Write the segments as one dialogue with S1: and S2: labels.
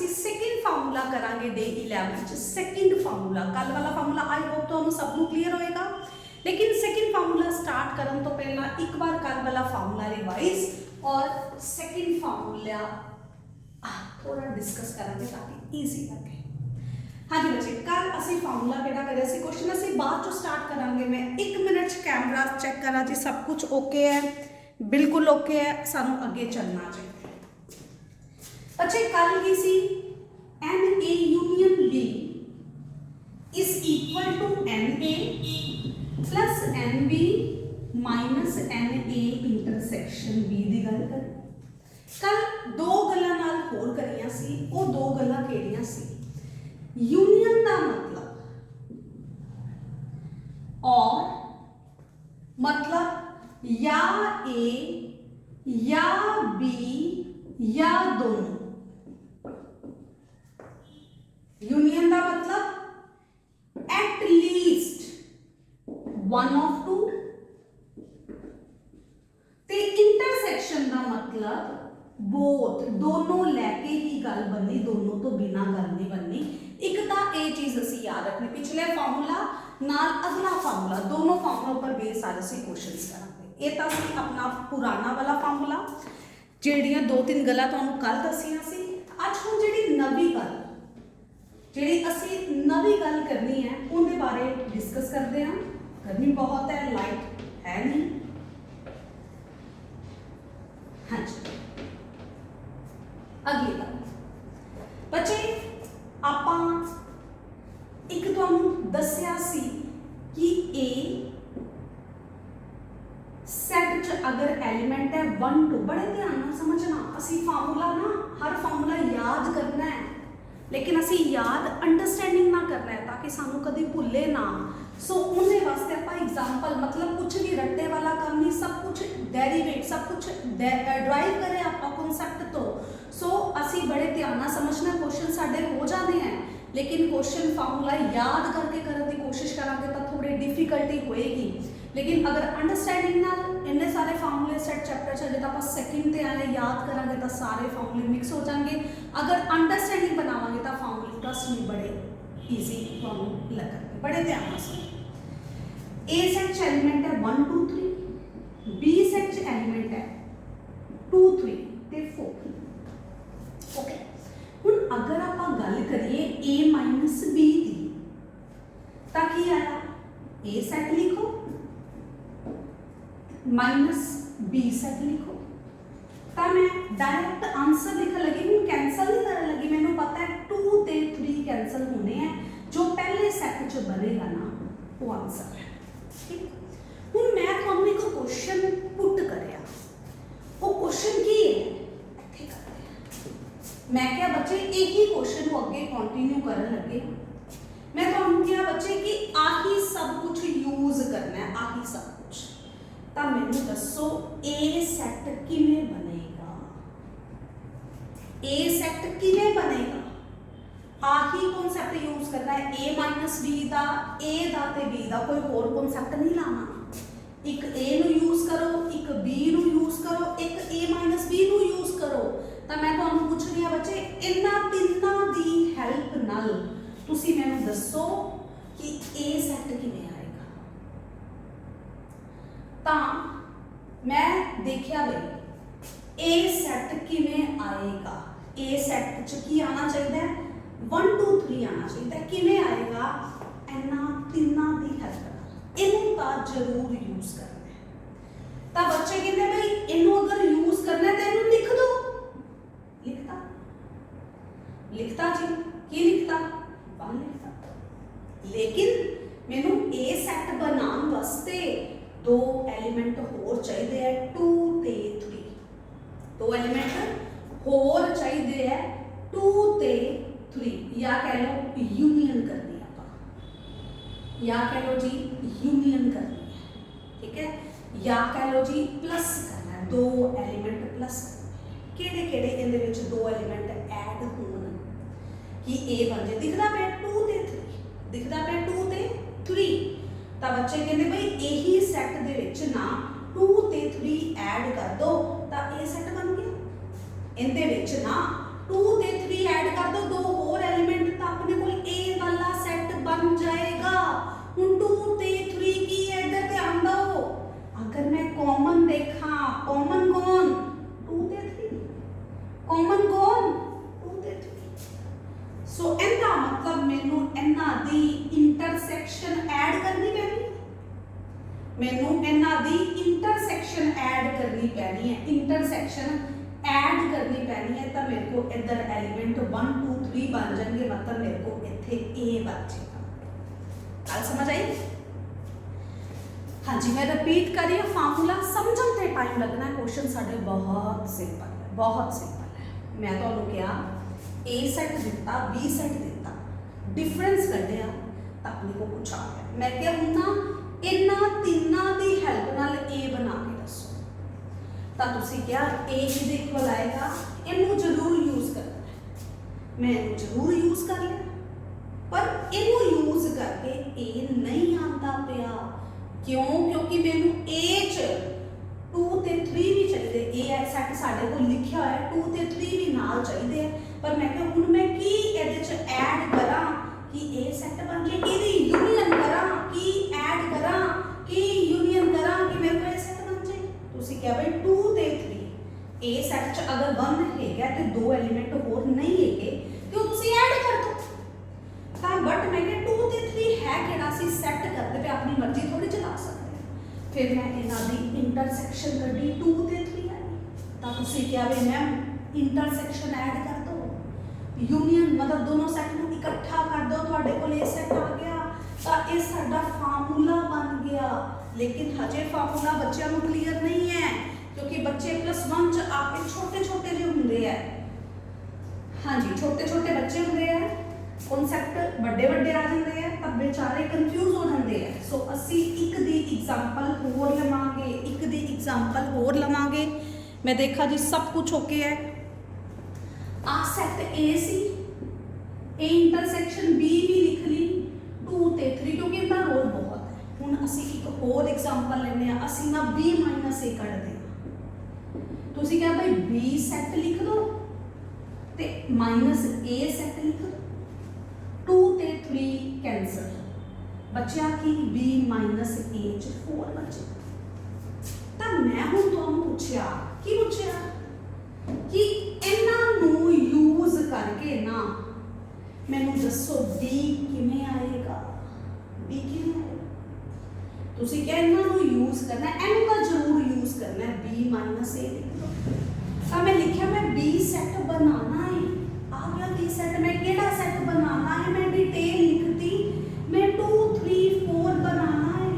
S1: ਅਸੀਂ second formula ਕਰਾਂਗੇ ਡੇ 11 ਚ। ਸੈਕਿੰਡ ਫਾਰਮੂਲਾ, ਕੱਲ ਵਾਲਾ ਫਾਰਮੂਲਾ ਆਈ ਹੋਪ ਤੁਹਾਨੂੰ ਸਭ ਨੂੰ ਕਲੀਅਰ ਹੋਏਗਾ, लेकिन सेकंड फार्मूला स्टार्ट करने तो पहला एक बार कल वाला फार्मूला रिवाइज और सेकंड फार्मूला थोड़ा डिस्कस करेंगे ताकि ईजी लगे। हाँ जी बच्चे, कल असी फार्मूला केड़ा करिया सी, क्वेश्चन असी बाद चो स्टार्ट करांगे। मैं 1 मिनट कैमरा चेक करा जी, सब कुछ ओके है, बिल्कुल ओके है, सानू अगे चलना चाहिए। बच्चे कल की सी N A union B is equal to N A plus N B minus N A intersection B की गल कर। कल दो गल्लां नाल होर करियां सी, वो दो गल्लां किहड़ियां सी? यूनियन का मतलब और मतलब या ए या बी या दोनों। यूनियन का मतलब at least one of two, ते इंटरसेक्शन का मतलब बोथ, दोनों लैके ही गल बननी, दोनों तो बिना गल नहीं बननी। एक तो ये चीज़ असी याद रखनी, पिछले फार्मूला नाल अगला फार्मूला, दोनों फार्मूलों पर बेस आज असी क्वेश्चन करांगे। ये तो असी अपना पुराना वाला फार्मूला जिहड़ियां 2-3 गल्लां तुहानूं कल दसियां सी। अज हुण जिहड़ी नवी गल, जिहड़ी असी नवी गल करनी है उहदे बारे डिस्कस करते हैं। गर्मी बहुत है, लाइट है नहीं। हाँ जी, अगली गल बच्चे, आपां एक तुहानूं दस्सिया सी कि ए सैट च अगर एलिमेंट है 1 2, बड़े ध्यान नाल समझना। असी फार्मूला ना, हर फार्मूला याद करना है, लेकिन असी याद अंडरस्टैंडिंग ना करना है ताकि सानू कभी भुले ना। सो उनके वास्ते आप एग्जाम्पल, मतलब कुछ भी रट्टे वाला काम नहीं, सब कुछ डेरिवेट, सब कुछ ड्राइव करें आप कॉन्सैप्ट तो। सो असी बड़े ध्यान नाल समझना, क्वेश्चन साडे हो जाते हैं, लेकिन क्वेश्चन फार्मूला याद करके करने की कोशिश करांगे तो थोड़ी डिफिकल्टी होएगी। लेकिन अगर अंडरस्टैंडिंग नाल इन्ने सारे फार्मूले सेट चैप्टर च जो आप सैकेंड ते आए याद करांगे तो सारे फार्मूले मिक्स हो जाएंगे। अगर अंडरस्टैंडिंग बनावांगे तो फार्मूले ट्रस्ट में बड़े ईजी तुहानूं लगणगे। बड़े ध्यान नाल सुनो। ए सेट च एलिमेंट है 1 2 3, बी सेट च एलिमेंट है 2 3 ते 4। ओके, हुण अगर आप गल करिए ए माइनस बी की, तो की आया? ए सेट लिखो माइनस बी सेट लिखो, तो मैं डायरेक्ट आंसर लिखन लगी हूँ, कैंसल नहीं करने लगी। मैंने पता है 2 ते 3 कैंसल होने हैं, जो पहले सेट च बनेगा ना वो आंसर है। ठीक, हुण मैं तुहानूं एक क्वेश्चन पुट करिया, वो क्वेश्चन की है इत्थे करते हैं। मैं क्या बच्चे यही क्वेश्चन को अगे कंटिन्यू करन लगे। मैं तुहानूं क्या बच्चे कि आही सब कुछ यूज करना है, आही सब कुछ। तो मैनूं दसो ए सैट किवें बनेगा? ए सैट किवें बनेगा? आही कॉन्सैप्ट यूज करना है, ए माइनस बी का, ए दा ते बी दा, कोई होर कॉन्सैप्ट नहीं लाना। एक ए नूं यूज करो, एक बी नूं यूज करो, एक ए माइनस बी नूं यूज करो। तो मैं तुहानूं पुछ रही हां बच्चे, इन्हां तिन्नां दी हैल्प नाल तुसीं मैनूं दसो कि ए सैट किवें आएगा। तो मैं देखिया बई ए सैट किवें आएगा। ए सैट च की आना चाहिए? 1 2 3 आना चाहिए। किवें आएगा? इन्हां तिन्नां दी हेल्प नाल। इनू तो जरूर यूज करना है। तो बच्चे कहते भाई इनू अगर यूज करना है तो इनू लिख दो। लिखता लिखता जी, की लिखता? 1 लिखता। लेकिन मैनू ए सैट बनाने वास्ते 2 एलिमेंट होर चाहिए है, 2 ते 3। 2 एलिमेंट होर चाहिए है, 2 ते 3, या कह लो यूनियन करनी है आप, या कह लो जी यूनियन करनी है। ठीक है, या कह लो जी प्लस करना है, 2 एलिमेंट प्लस करने। केड़े केड़े इहदे विच 2 एलिमेंट ऐड होण कि ए बन जाए? दिखदा पे 2 ते 3, दिखदा पे 2 ते 3। तो बच्चे कहते भाई यही सैट दे विच ना 2 ते 3 ऐड कर दो तो ए सैट बन गया। इहदे विच ना 2 ते 3 ऐड कर दो कॉमन कौन 2 ਤੇ 3 कॉमन कौन 2 ਤੇ 3 सो ਇਹਦਾ मतलब ਮੈਨੂੰ ਇਹਨਾਂ ਦੀ ਇੰਟਰਸੈਕਸ਼ਨ ਐਡ ਕਰਨੀ ਪੈਣੀ ਮੈਨੂੰ ਇਹਨਾਂ ਦੀ ਇੰਟਰਸੈਕਸ਼ਨ ਐਡ ਕਰਨੀ ਪੈਣੀ ਹੈ ਇੰਟਰਸੈਕਸ਼ਨ ऐड करनी पैनी है तो मेरे को इधर एलिमेंट 1 2 3 बन जाएंगे मतलब मेरे को इत्थे ए बन जाएगा गल समझ आई हाँ जी मैं रिपीट कर रही हूँ फार्मूला समझने ते टाइम लगना है क्वेश्चन साडे बहुत सिंपल है मैं तुहानू कहा ए सेट दिता बी सेट दिता डिफरेंस कढ़िया तो अपने को कुछ आ गया मैं क्या हूं ना इन्हां तिन्नां दी हेल्प नाल ए बना के दसो तो तुसी क्या ए किहदे इक्वल आएगा इनू जरूर यूज करना है मैं इनू जरूर यूज कर लिया पर इनू यूज करके ए नहीं आता पिया क्यों क्योंकि मैनू ए च 2 ते 3 भी चाहिए ए सेट साडे को लिखिया है 2 ते 3 भी नाल चाहिए पर मैं क्या हुण मैं की इहदे च ऐड करा कि ए सेट बन जाए इहदी यूनियन करा कि ऐड करा कि यूनियन करा कि मेरे को ए सेट बन जाए तुसी क्या भाई 2 ते 3 ए सेट च अगर 1 हैगा ते दो एलिमेंट होर नहीं हैगे तो तुसी ऐड कर दो ता बट मैं क्या 2 ते 3 है केड़ा सी सेट करदे पे अपनी मर्जी थोड़ी चला सकते हैं फिर मैं इन्हां दी इंटरसेक्शन कड्डी 2 ते 3 आई ता तुसी क्या भाई मैम इंटरसेक्शन ऐड कर दो यूनियन मतलब दोनों सेट को इकट्ठा कर दो तुहाडे कोल ए सेट आ गया ता ये साडा फार्मूला बन गया लेकिन हजे फार्मूला बच्चों को क्लीयर नहीं है क्योंकि बच्चे +1 च आके छोटे छोटे जो होंगे है हाँ जी छोटे छोटे बच्चे होंगे है कॉन्सैप्ट बड़े बड़े आ जाते हैं तब बेचारे कंफ्यूज हो जाते हैं सो असी एक दी एग्जांपल होर लवांगे एक दी एग्जांपल होर लवांगे मैं देखा जी सब कुछ ओके है आ set A C A intersection B भी लिख ली 2 ते 3 क्योंकि इनका रोल बहुत है हुण असी एक होर एग्जांपल लेने आ असी ना b - a कढदे आ तुसी क्या भाई b सेट लिख दो ते -a सेट लिख दो 2 ते 3 कैंसल बच्चा की b - a च 4 बचे ਤਾਂ मैं हुण तुहानू पुछया की पुछया कि इन्हां नू यूज करके ना मैनू दसो b किवें आएगा b किवें आएगा तुसी क्या इन्हां नू यूज करना है इनू का जरूर यूज करना है b - a लिख दो ਤਾਂ मैं लिखा मैं b सेट बनाना है आ गया b सेट मैं केड़ा सेट बनाना है मैं डिटेल लिखती मैं 2 3 4 बनाना है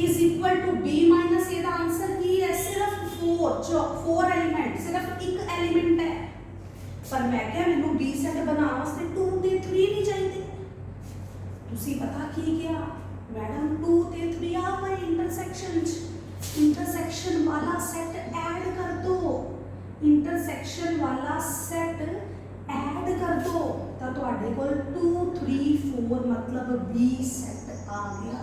S1: is equal to b - a का आंसर की है सिर्फ 4 एलिमेंट सिर्फ एक एलिमेंट है पर मैं क्या मैनू b सेट बनाने वास्ते 2 ते 3 नहीं चाहिए तुसी पता की क्या मैडम 2 ते 3 आ गए इंटरसेक्शन वाला सेट ऐड कर दो इंटरसेक्शन वाला सेट ऐड कर दो तो तुहाडे कोल 2 3 4 मतलब b सेट आ गया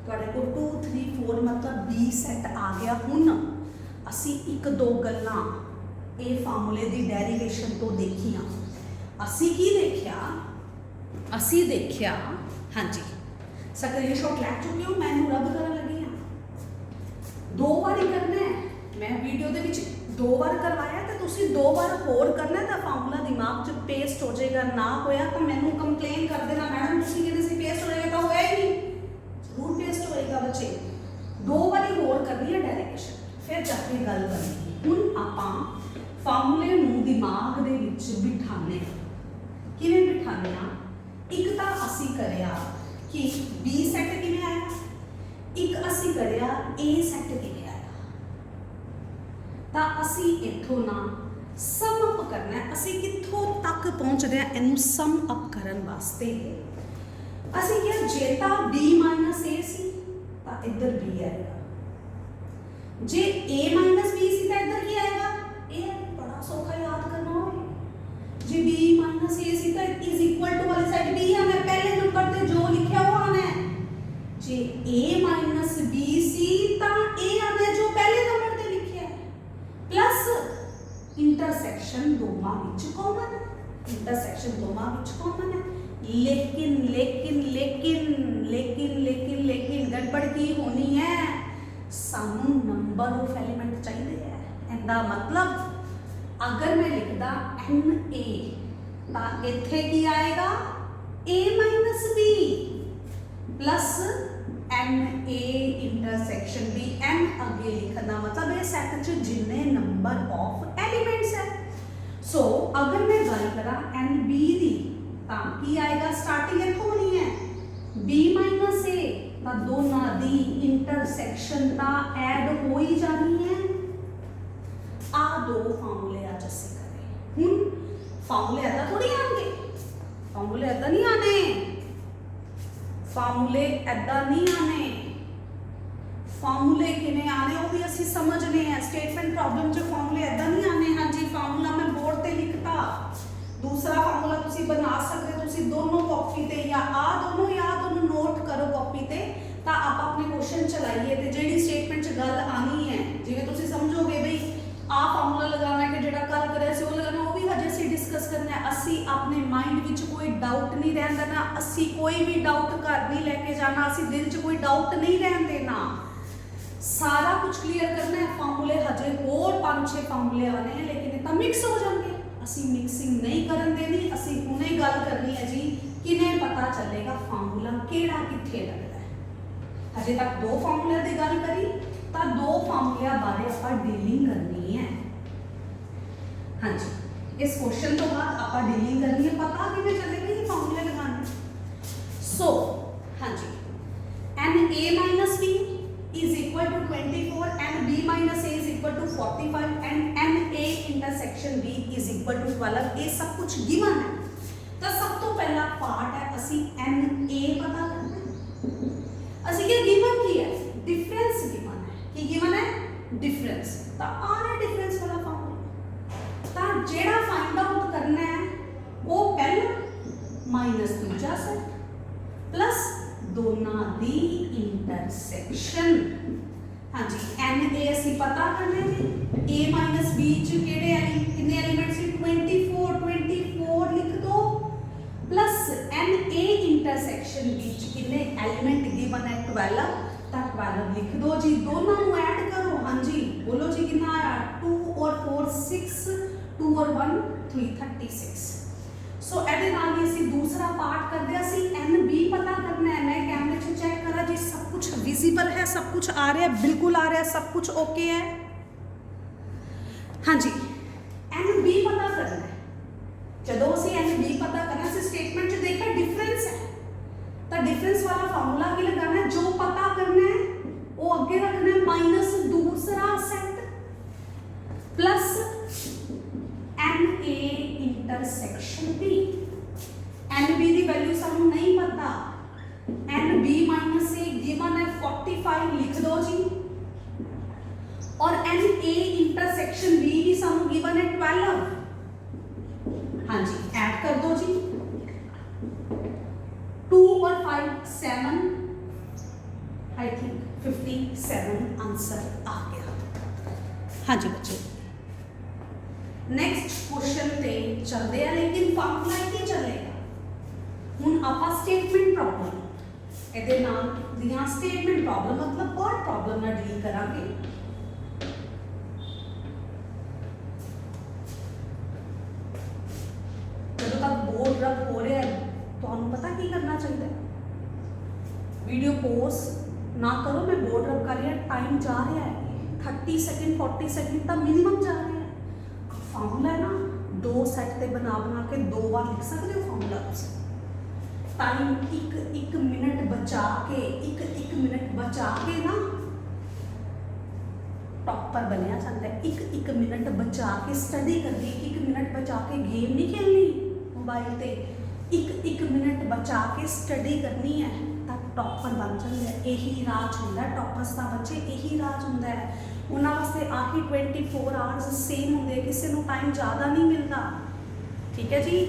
S1: तुहाडे कोल 2 3 4 मतलब b सेट आ गया हुण असी एक दो गल्लां ए फार्मूले दी डेरिवेशन तो देखियां असी की देखिया हाँ जी स्क्रीनशॉट लै चुकी हूँ मैं रब करन लगी हाँ 2 बार ही करना है मैं वीडियो दे विच 2 बार करवाया तो तुसी 2 बार होर करना तो फार्मूला दिमाग च पेस्ट हो जाएगा ना होया तो मैनू कंप्लेन कर देना मैडम तुसी कहते सी पेस्ट हो जाएगा तो होया ही नहीं जरूर पेस्ट होएगा बच्चे 2 बारी होर करनी है डेरिवेशन फिर जाके गल करनी हुण आपां फार्मूले नू दिमाग दे विच बिठाने किवें बिठाने आ एक तां असी करिया कि b सेट किवें आया एक असी करिया a सेट किवें आया तां असी इत्थों ना सम अप करना है असी कित्थों तक पहुंचदे हैं इनू सम अप करन वास्ते असी क्या जे तां b - a सी तां इधर b आएगा जे a - b सी तां इधर की आएगा a बड़ा सौखा याद करना होए जे b - a सी तां इज इक्वल टू वाली साइड b है मैं पहले नंबर ते जो लिखा वो आना है जे a - b सी तां a आना है जो पहले नंबर ते लिखा है प्लस इंटरसेक्शन दोवां विच कॉमन है इंटरसेक्शन दोवां विच कॉमन है लेकिन लेकिन लेकिन लेकिन लेकिन लेकिन गड़बड़ की होनी है सानू नंबर ऑफ एलिमेंट चाहिए है। इहदा मतलब अगर मैं लिखदा NA तो इत्थे की आएगा A minus B plus NA intersection B। N अगे लिखना मतलब ये सैट च जिन्ने नंबर ऑफ एलिमेंट्स है। सो अगर मैं गल करा NB दी तो की आएगा, स्टार्टिंग इत्थों होनी है B माइनस A तो दोनों दी इंटरसेक्शन ता ऐड हो ही जानी है। आ दो फार्मूले आज असी करें। हुण फार्मूले ऐदा थोड़ी आएंगे, फार्मूले ऐदा नहीं आने, फार्मूले ऐदा नहीं आने। फार्मूले किवें आने वो भी असी समझने हैं। स्टेटमेंट प्रॉब्लम च फार्मूले ऐदा नहीं आने। हाँ जी फार्मूला मैं बोर्ड ते लिखता, दूसरा फार्मूला तुसी बना सकते हो, तुसी दोनों कॉपी ते या दोनों नोट करो कॉपी ते, ता आप अपने क्वेश्चन चलाइए ते जेडी स्टेटमेंट च गल आनी है जिवें तुसी समझोगे बई आ फार्मूला लगाना है कि जेड़ा कल करे सी वो लगाना, वो भी हजे असी डिस्कस करना है। असी अपने माइंड विच कोई डाउट नहीं रहन देना, असी कोई भी डाउट घर नहीं लेके जाना, असी दिल च कोई डाउट नहीं रहन देना, सारा कुछ क्लियर करना है। फार्मूले हजे होर 5-6 फार्मूले आने हैं लेकिन इतना मिक्स हो जाएंगे, असी मिक्सिंग नहीं करन देनी। असी हुणे गल करनी है जी किने पता चलेगा फार्मूला केड़ा कित्थे लगदा है। हजे तक 2 फार्मूले की गल करी तो 2 फार्मूलिया बारे आपां डीलिंग करनी है। हाँ जी इस क्वेश्चन तो बाद आपां डीलिंग करनी है, पता किवें चलेगा ये फार्मूले लगाने। सो हाँ जी NA minus B is equal to 24 and B minus A is equal to 45 and NA intersection B is equal to 12। ये सब कुछ गिवन है। तो सब तो पहला पार्ट है असी NA पता करना है। असी क्या गिवन की है, डिफरेंस गिवन है। कि गिवन है डिफरेंस, तो आ रहा डिफरेंस वाला फार्मूला। तो जेड़ा फाइंड आउट करना है वो पहला माइनस दूजा सेट प्लस दोनों दी इंटरसेक्शन। हाँ जी NA असी पता करना है A माइनस B च कितने एलिमेंट्स सी 24 लिख दो प्लस NA इंटरसेक्शन B च कितने एलिमेंट गिवन है 12, तो 12 लिख दो जी। दोनों को ऐड करो। हाँ जी बोलो जी कितना आया 2 और 4 6, 2 और 1 3 36। सो एदे नाल ही असी दूसरा पार्ट करदे असी NB पता करना है। मैं कैमरे से चेक करा जी सब कुछ विजिबल है, सब कुछ आ रहा है, बिल्कुल आ रहा है, सब कुछ ओके है। हाँ जी NB पता करना है। जदों असी NB पता करना असी स्टेटमेंट च देखा डिफरेंस है, तो डिफरेंस वाला फार्मूला की लगाना है। जो पता करना है वो अगे रखना है माइनस दूसरा set plus NA intersection B। NB की वैल्यू सानू नहीं पता, NB माइनस A गिवन है 45 लिख दो जी, और NA इंटरसेक्शन B भी सानू गिवन है 12। हाँ जी ऐड कर दो जी 2 और 5 7, आई थिंक 57 आंसर आ गया। हाँ जी बच्चे नेक्स्ट क्वेश्चन पे चलते हैं, लेकिन फार्मूला ही चलेगा। हुण आपां स्टेटमेंट प्रॉब्लम ਇਹਦੇ ਨਾਲ ਦੀਆਂ स्टेटमेंट प्रॉब्लम मतलब वर्ड प्रॉब्लम ਨਾਲ डील करांगे। जब तक बोर्ड रब हो रहा है तो पता की करना चाहिए, वीडियो पॉज ना करो। मैं बोर्ड रब कर रही हूँ, टाइम जा रहा है 30 सेकंड 40 सेकंड तक मिनिमम जा रहा है। फार्मूला है ना 2 सेट ते बना के 2 बार लिख सकते हो फार्मूला। टाइम एक मिनट बचा के एक मिनट बचा के ना टॉपर बनया जाता है। एक मिनट बचा के स्टडी करनी, एक मिनट बचा के गेम नहीं खेलनी मोबाइल ते, एक मिनट बचा के स्टडी करनी है तब टॉपर बन जाता है। यही राज होंदा है टॉपर्स का बच्चे, यही राज होंदा है। उन्होंने वास्ते आही 24 आवर्स सेम होंगे, किसी को टाइम ज़्यादा नहीं मिलता। ठीक है जी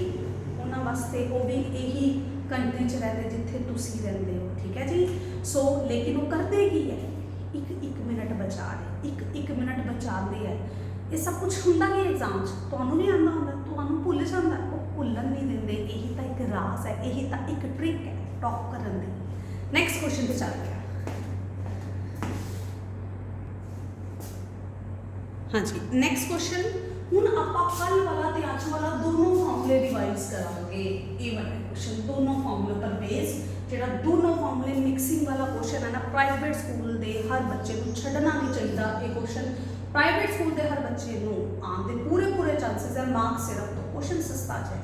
S1: उन्होंने वास्ते वो भी यही कंट्री च रहते जिथे तुसी रहते हो। ठीक है जी सो लेकिन वो करते की है एक मिनट बचा रहे, एक मिनट बचाते हैं। ये सब कुछ होंदा कि एग्जाम तो नहीं आता होंदा, तो भुल जाता, वो भुलन नहीं देंगे। यही तो एक राज है, यही तो एक ट्रिक है टॉप करने की। नैक्सट क्वेश्चन पे चल गया। हाँ जी नैक्सट क्वेश्चन हुण आपां कल वाला ते अज वाला दोनों फॉर्मूले रिवाइज करांगे। ये वाला क्वेश्चन दोनों फॉर्मूले पर बेस ਜਿਹੜਾ दोनों फॉर्मूले मिक्सिंग वाला क्वेश्चन है ना प्राइवेट स्कूल के हर बच्चे को छड्डना नहीं चाहिए। ये क्वेश्चन प्राइवेट स्कूल के हर बच्चे को आने पूरे चांसेस है मार्क्स सिर्फ तो क्वेश्चन सस्ता है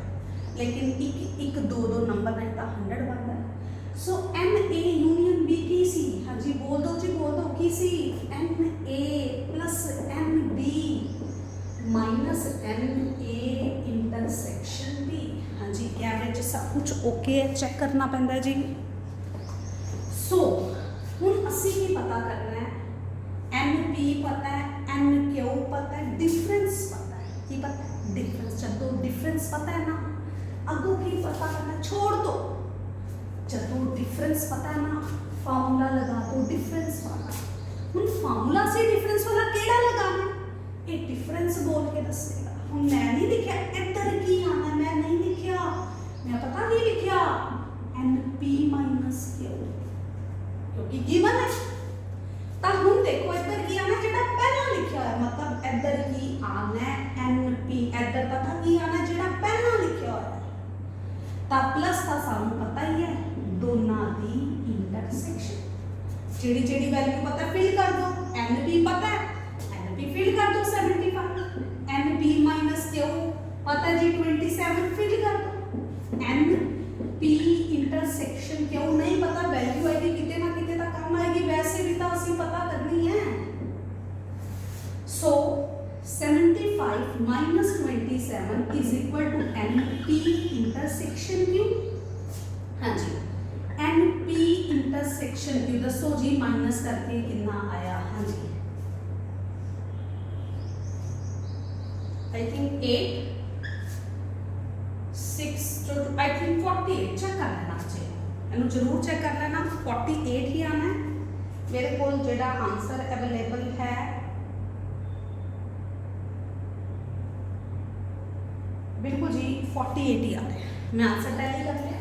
S1: लेकिन एक दो नंबर नहीं तो 100 बनता है। So N A union B की सी हाँ जी बोल दो की सी N A plus N B minus N A intersection B. हाँ जी एवरेज सब कुछ ओके है चेक करना पैंदा है जी। सो हुण असी की पता करना है एन पी पता है एन क्यू पता है डिफरेंस पता है की पता है डिफरेंस जब डिफरेंस पता है ना अगों की पता करना छोड़ दो जब डिफरेंस पता है ना फार्मूला लगा दो डिफरेंस वाला। हुण फार्मूला से डिफरेंस वाला केड़ा लगाना है ये डिफरेंस बोल के दसेगा। हुण मैं नहीं लिखा इधर की आना मैं नहीं लिखा मैं पता नहीं लिखा एन पी माइनस क्यू क्योंकि गिवन है तो हुण देखो इधर की आना जेड़ा पहला लिखा है मतलब इधर की आना एन पी इधर पता की आना जेड़ा पहला लिखा है तो प्लस का सानू पता ही है दोनों की इंटरसेक्शन जेड़ी जेड़ी वैल्यू पता है फिल कर दो एन पी पता है एन पी फिल कर दो 75 एन पी माइनस क्यू पता है जी 27 फिल कर दो एन पी इंटरसेक्शन क्यू नहीं पता वैल्यू आएगी कितने ना कितने तक काम आएगी वैसे भी तो असं पता करनी है। सो 75 minus 27 is equal to NP intersection Q। हाँ जी NP intersection Q दसो जी माइनस करके कितना आया। हाँ जी I think 8 6 to I think 48 check कर लेना चाहिए इन्हों जरूर चेक कर लेना 48 ही आना है मेरे को जेड़ा आंसर अवेलेबल है बिल्कुल जी 48 ही आ रहा है मैं आंसर टैली कर लिया।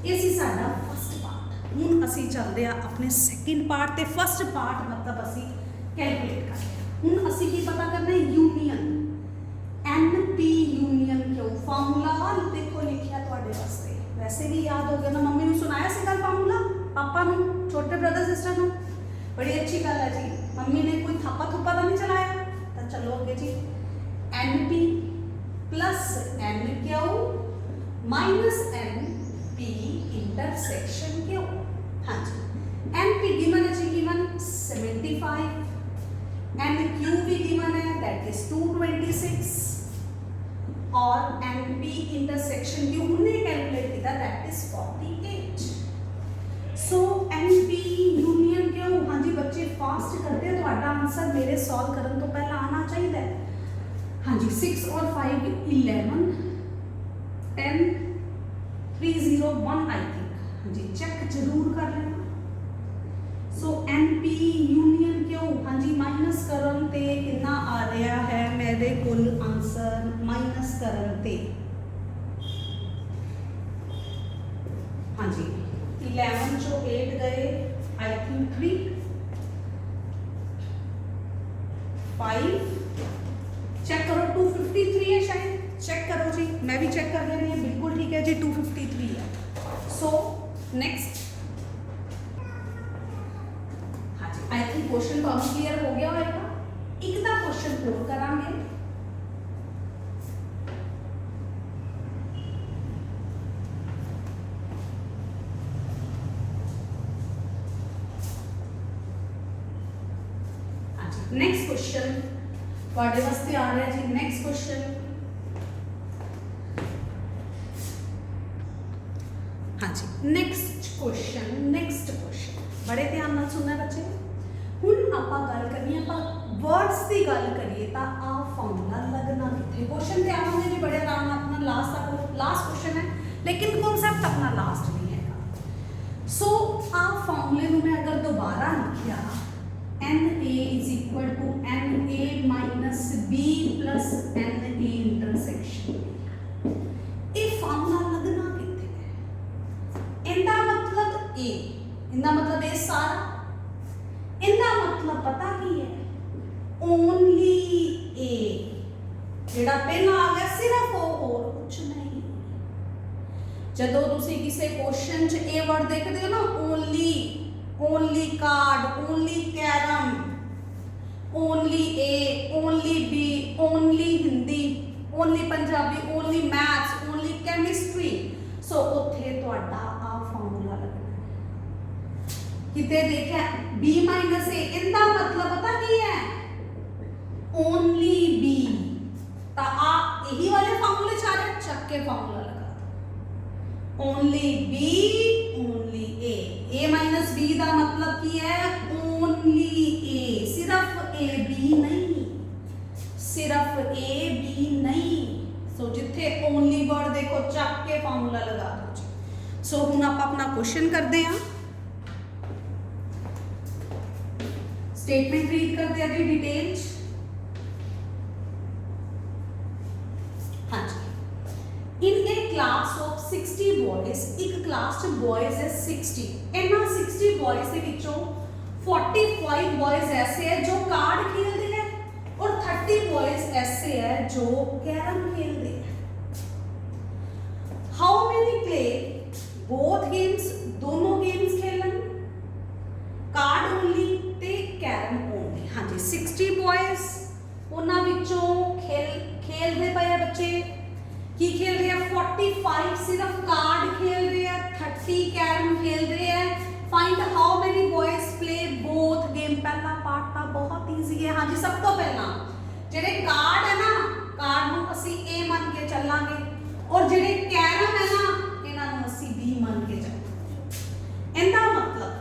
S1: ये सी साडा फर्स्ट पार्ट हुण असी चलते हैं अपने सैकेंड पार्ट ते फर्स्ट पार्ट मतलब असी कैलकुलेट कर लिया। हुण असी की पता करना है union N P union Q formula देखो लिखिया तुहाडे वास्ते वैसे भी याद हो गया ना मम्मी ने सुनाया सी कल फार्मूला पापा नूं छोटे ब्रदर सिस्टर नूं बड़ी अच्छी गल है जी मम्मी ने कोई थापा थुप्पा तो नहीं चलाया तो चलो अगे जी n P plus n Q minus n P intersection Q. हाँ जी एन पी गिवन है जी गिवन 75 एन क्यू भी गिवन है दैट इज 226 और एन पी इंटरसेक्शन क्यू हमने कैलकुलेट किया that is 48। So n P union Q हाँ जी बच्चे फास्ट करते हैं तो आंसर मेरे सॉल्व करने तो पहला आना चाहिए। हाँ जी 6 और 5 11 10 301 आई थिंक। हाँ जी चेक जरूर कर लेना। सो एन पी यूनियन क्यू हाँ जी माइनस करन ते कितना आ रहा है मेरे कुल आंसर माइनस करन ते हाँ जी 11 चो 8 गए आई थिंक 3 5 चेक करो 253 है शायद चेक करो जी मैं भी चेक कर रही हूँ बिल्कुल ठीक है जी 253 है। सो नेक्स्ट हाँ जी आई थिंक क्वेश्चन तो क्लियर हो गया होगा एक दा क्वेश्चन और करांगे। हाँ जी नेक्स्ट क्वेश्चन वाड़े वास्ते आ रहा है जी नेक्स्ट क्वेश्चन। हाँ जी नेक्स्ट क्वेश्चन बड़े ध्यान नाल सुनना बच्चे। हुण आपां गल करनी है वर्ड्स की गल करिए तो आ फॉर्मूला लगना कितने क्वेश्चन ते आवांगे जी बड़े आराम नाल अपना लास्ट क्वेश्चन है लेकिन कॉन्सेप्ट अपना लास्ट नहीं है। सो आ फॉर्मूले में मैं अगर दोबारा लिखिया N A is equal to N A minus B plus N A intersection ये फार्मूला लगना कितने है इनका मतलब ए इनका मतलब ए सारा इनका मतलब पता की है ओनली आ गया सिर्फ वो और कुछ नहीं। जदों तुसी किसी क्वेश्चन च ए वर्ड देखते हो ना, only, only card, only carrom, only A, only B, only Hindi, only Punjabi, only maths, only chemistry, so उत्थे तुहाडा आ फार्मूला लगना है। किते देखिए b माइनस ए, इनका मतलब पता की है, ओनली बी, ता आ यही वाले फार्मूले चाह रहे, चक के फार्मूला लगा ओनली बी, ओनली ए माइनस बी का मतलब की है ओनली ए, सिर्फ ए बी नहीं, सिर्फ ए बी नहीं। सो जिथे ओनली वर्ड देखो चक के फार्मूला लगा दो। सो हुण आप अपना क्वेश्चन करते हैं, स्टेटमेंट रीड करते हैं डिटेल्स। हाँ जी, in a class of 60 boys, एक क्लास च बॉयज है 60, इन्हां 60 बॉयज दे विचों 45 बॉयज ऐसे है जो कार्ड खेलते हैं और 30 बॉयज ऐसे है जो कैरम खेलते हैं। How many play both games, दोनों गेम्स खेलन, कार्ड ओनली ते कैरम ओनली। हाँ जी, 60 बॉयज उन्हां विचों खेलते पे बच्चे की खेल रहे हैं, 45 सिर्फ कार्ड खेल रहे हैं, 30 कैरम खेल रहे हैं। Find how many boys play both game. पहला पार्ट था बहुत इजी है। हाँ जी, सब तो पहला जेडे कार्ड है ना, कार्ड ਨੂੰ ਅਸੀਂ ए मान के ਚੱਲਾਂਗੇ और जेडे कैरम है ना, ਇਹਨਾਂ ਨੂੰ ਅਸੀਂ बी मान के ਚੱਲਾਂਗੇ। ਇਹਦਾ मतलब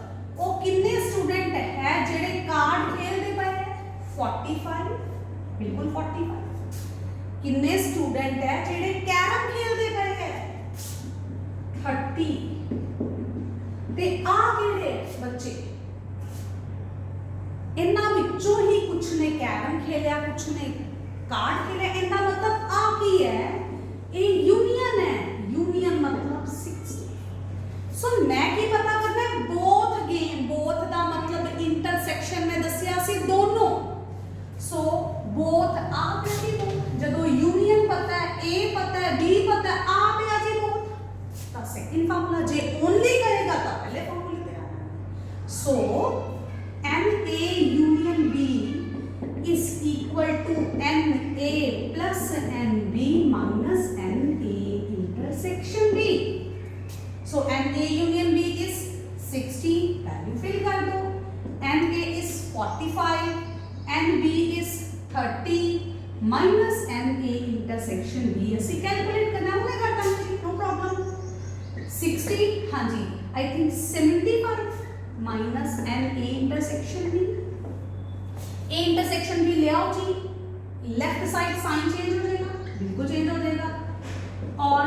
S1: ਉਹ ਕਿੰਨੇ स्टूडेंट है जेडे कार्ड खेलते पए है, 45, बिल्कुल 45। किन्ने स्टूडेंट है जेडे कैरम खेलते पए है, 30। ते आ किहड़े बच्चे, इन्हां विचों ही कुछ ने कैरम खेलिया, कुछ ने कार्ड खेलिया। इनका मतलब आ की है, ये यूनियन है, यूनियन मतलब 60। सो मैं की पता करना है, बोथ गेम, बोथ दा मतलब इंटरसेक्शन में दसिया सी दोनों। सो बोथ आ पे बोथ, जदों यूनियन पता है, ए पता है, बी पता है, आ पे आ जी बोथ, ता सेकंड फार्मूला। जे ओनली करेगा तो पहले फार्मूले पे आना। So N A union B is equal to N A plus N B minus N A intersection B. So N A union B is 60, value fill कर दो, N A is 45, n B is 30 minus N A intersection B. ਅਸੀਂ calculate करना होगा, करता है no problem. 60, हाँ जी, I think 75 minus N A intersection B. A intersection B ले आओ जी, लेफ्ट साइड साइन चेंज हो जाएगा, बिल्कुल चेंज हो जाएगा। और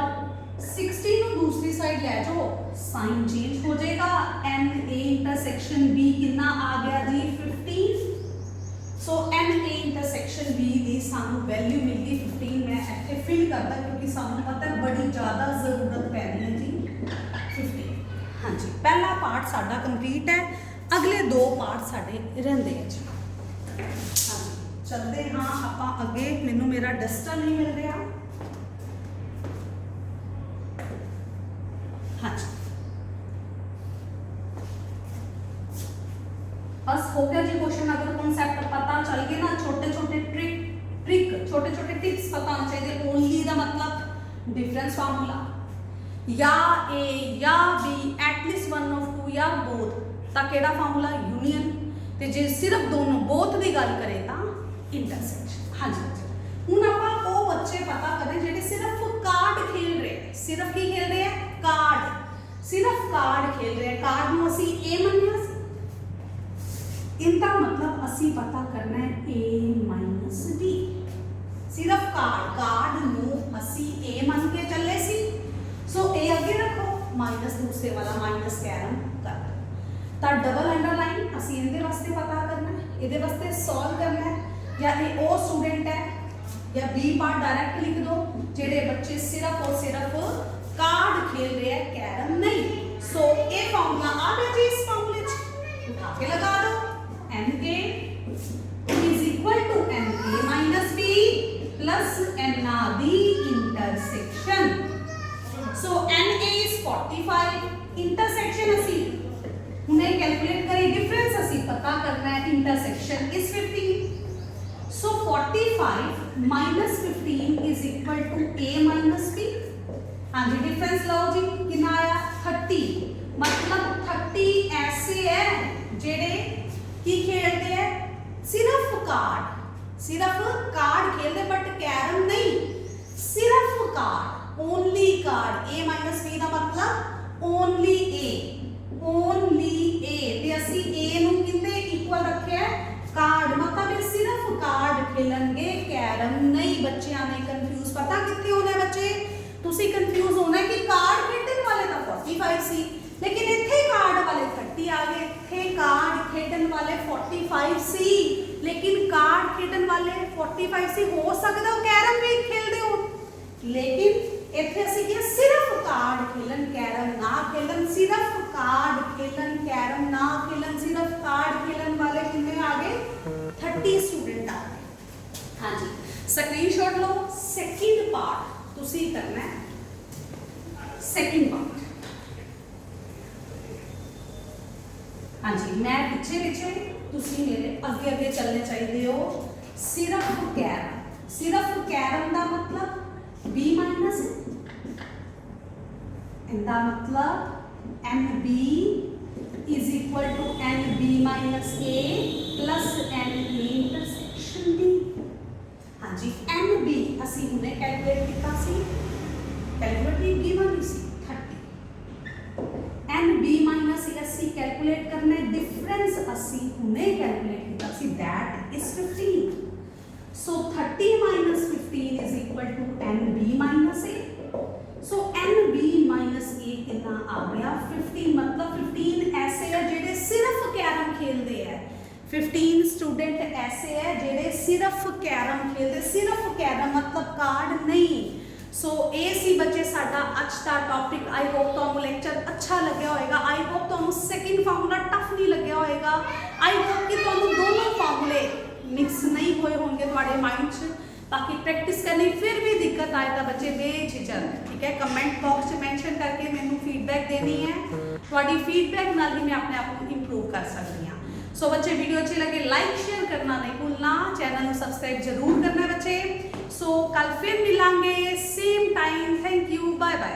S1: 60 को दूसरी साइड ले जाओ, साइन चेंज हो जाएगा। एन ए इंटरसेक्शन बी कितना आ गया जी, 15। सो एन ए इंटरसेक्शन बी की सानू वैल्यू मिल गई 15। मैं इत्थे फिल करता क्योंकि सानू पता है बड़ी ज़्यादा जरूरत पैनी है जी 15। हाँ जी, पहला पार्ट साडा कंप्लीट है, अगले दो पार्ट साडे रहिंदे हैं जी। हाँ जी, चलते हाँ आपां अगे। मैनू मेरा डस्टर नहीं मिल रहा। हाँ जी, बस हो गया जी क्वेश्चन। अगर कॉन्सेप्ट पता चल गए ना, छोटे छोटे ट्रिक छोटे छोटे टिप्स पता होना चाहिए। ओनली का मतलब डिफरेंस फार्मूला, या ए या B, at least one of two या बोथ, ता केड़ा फार्मूला यूनियन। ते जे सिर्फ दोनों बोथ की गल करें ता इंटरसेक्शन। हाँ जी, हुण आपां वो बच्चे पता करें जेडे सिर्फ कार्ड खेल रहे हैं। सिर्फ की खेल रहे हैं, कार्ड, सिर्फ कार्ड खेल रहे हैं। कार्ड नूं असीं ए मन्निया, इनका मतलब असी पता करना है ए माइनस बी। सिर्फ कार्ड नूं असी ए मान के चले सी। सो ए अगे रखो, माइनस दूसरे वाला माइनस कैरम कर ता डबल अंडरलाइन असी इहदे वास्ते पता करना है, इहदे वास्ते सॉल्व करना है। या ए ओ स्टूडेंट है या बी पार्ट डायरेक्ट लिख दो जेडे बच्चे सिर्फ और सिर्फ कार्ड खेल रहे हैं, कैरम नहीं। सो ए फार्मूला आ गया जी, इस फार्मूले उठा के लगा दो, N A is equal to N A minus B plus N intersection असी हुणे कैलकुलेट करें, डिफरेंस असी पता करना है, intersection is 15, so 45 minus 15 is equal to a minus b। हाँ जी डिफरेंस लो जी, कितना आया 30, मतलब 30 ऐसे है जेडे की खेलते हैं सिर्फ कार्ड खेलते, बट कैरम नहीं, सिर्फ कार्ड, ओनली कार्ड। ए माइनस बी का मतलब ओनली ए ते असी ए नू किंदे इक्वल रखे है कार्ड, मतलब ये सिर्फ कार्ड खेलणगे, कैरम नहीं। बच्चों ने कंफ्यूज पता कितने होना है बच्चे, तुसी कंफ्यूज होना है कि कार्ड खेलने वाले तो 45 सी, लेकिन इत्थे कार्ड वाले 30 आ गए, इत्थे कार्ड खेलने वाले 45 सी, लेकिन कार्ड खेलने वाले 45 सी हो सकता है कैरम भी खेलते हो, लेकिन इत्थे असि क्या सिर्फ कार्ड खेलन, कैरम ना खेलन, सिर्फ कार्ड खेलन, कैरम ना खेलन, सिर्फ कार्ड खेलन वाले कितने आ गए 30 स्टूडेंट आ गए। हाँ जी स्क्रीनशॉट लो, सेकंड पार्ट तुसी करना है, सेकंड पार्ट। हाँ जी मैं पीछे पीछे, तुसी मेरे अगे अगे चलने चाहिए हो। सिर्फ कैरम का मतलब b माइनस, इनका मतलब NB is equal to NB minus a plus NB intersection b। हाँ जी NB असी हुणे कैलकुलेट किया सी, कैलकुलेट b वाली सी 30, NB माइनस असी कैलकुलेट करना है, डिफरेंस असी हुणे कैलकुलेट किया सी, that is 15। So 30 minus 15 is equal to NB minus A. So NB minus A कितना आ गया 15, मतलब 15 ऐसे है जेडे सिर्फ कैरम खेलते हैं, 15 स्टूडेंट ऐसे है जेडे सिर्फ कैरम खेलते, सिर्फ कैरम मतलब कार्ड नहीं। सो ये सी बच्चे साडा अज का टॉपिक। आई होप तुहानू लेक्चर अच्छा लग्या होएगा, आई होप तुहानू सेकंड फार्मूला टफ नहीं लग्या होएगा, आई होप कि तुहानू दोनों फार्मूले मिक्स नहीं हुए होंगे तुम्हारे माइंड च। बाकी प्रैक्टिस करनी फिर भी दिक्कत आए तो बच्चे बेझिझक ठीक है कमेंट बॉक्स में मेंशन करके मैंने फीडबैक देनी है, थोड़ी फीडबैक नाल ही मैं अपने आप को इंप्रूव कर सकती हाँ। सो बच्चे वीडियो अच्छी लगे लाइक शेयर करना नहीं भूलना, चैनल को सब्सक्राइब जरूर करना बच्चे। सो कल फिर मिलांगे same time, thank you, bye bye.